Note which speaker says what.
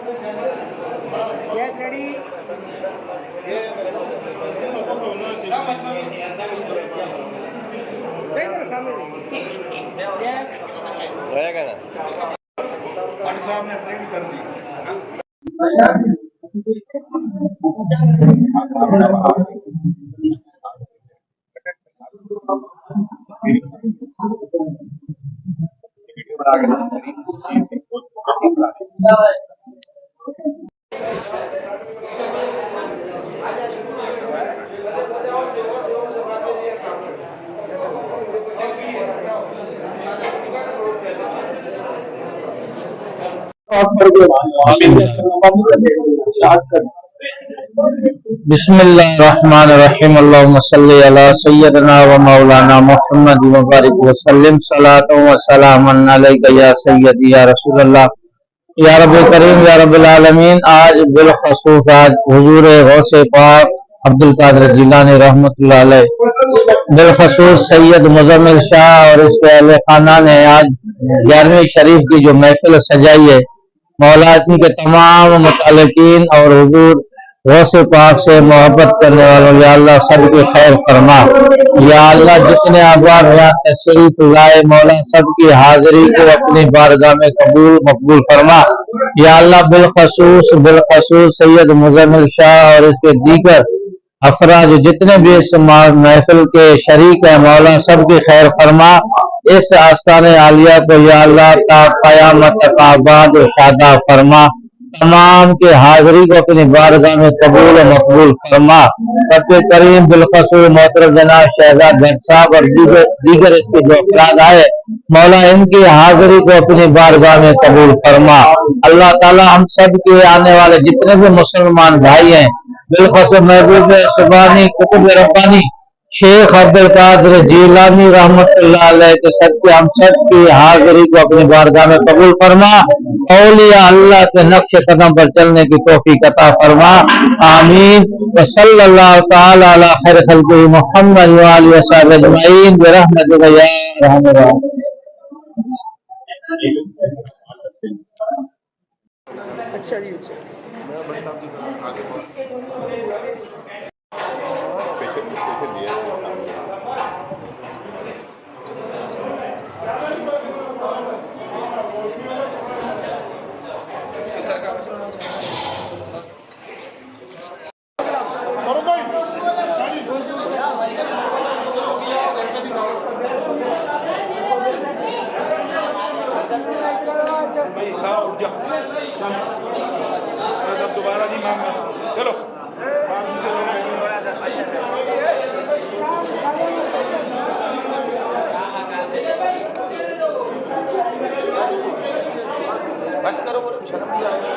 Speaker 1: Yes, ready? सही तरह सामने यस
Speaker 2: रहेगा ना।
Speaker 3: भट्ट साहब ने ट्रेन कर दी।
Speaker 4: बिस्मिल्लाहिर्रहमानिर्रहीम अल्लाहुम्मा सल्ली अला सय्यिदना व मौलाना मुहम्मद व बारिक व सल्लिम सलातु व सलामन अलैका या सय्यदी या रसूलल्लाह या रब्बुल करीम या रब्बिल आलमीन। आज बिलखसूस आज हुजूर गौसे पाक अब्दुल कादिर जिलानी रहमतुल्लाह अलैह बिलखसूस सैयद मुजम्मिल शाह और इसके अहले खाना ने आज 11वीं शरीफ की जो महफिल सजाई है, मौला के तमाम मुतअल्लिकीन और हुजूर गौसे पाक से मोहब्बत करने वालों, या अल्लाह सबकी खैर फरमा। या अल्लाह जितने अहबाब यहाँ तशरीफ लाए, मौला सबकी हाजिरी को अपनी बारगाह में कबूल मकबूल फरमा। या अल्लाह बिलखसूस सैयद मुजम्मिल शाह और इसके दीगर अफराद जितने भी इस महफिल के शरीक है, मौला सबकी खैर फरमा। इस आस्ताने आलिया को या अल्लाह ता क़यामत तक आबाद और शादा फरमा। तमाम के हाजिरी को अपनी बारगाह में कबूल और मकबूल फरमा। रब्बे करीम बिलखसूस मोहतरम जनाब शहजाद भट्ट साहब और दीगर इसके जो अफराद आए, मौला इनकी हाजिरी को अपनी बारगाह में कबूल फरमा। अल्लाह ताला हम सब के आने वाले जितने भी मुसलमान भाई हैं, बिलखसूस महबूब सुबानी कुतुब रब्बानी शेख अब्दुल कादिर जिलानी रहमतुल्लाह अलैह के सबके हम सब की हाजिरी को अपनी बारगाह में कबूल फरमा। औलिया अल्लाह के नक्श कदम पर चलने की तौफीक अता फरमा। आमीन। सल्लल्लाहु तआला अला खैर खल्क़िही मुहम्मद व आलिहि व सहबिही अजमईन बिरहमतिका या अरहमर राहिमीन।
Speaker 1: अच्छा जी अच्छा
Speaker 3: दोबारा नहीं मांगना। चलो
Speaker 2: बस करो, शर्म नहीं आएगा।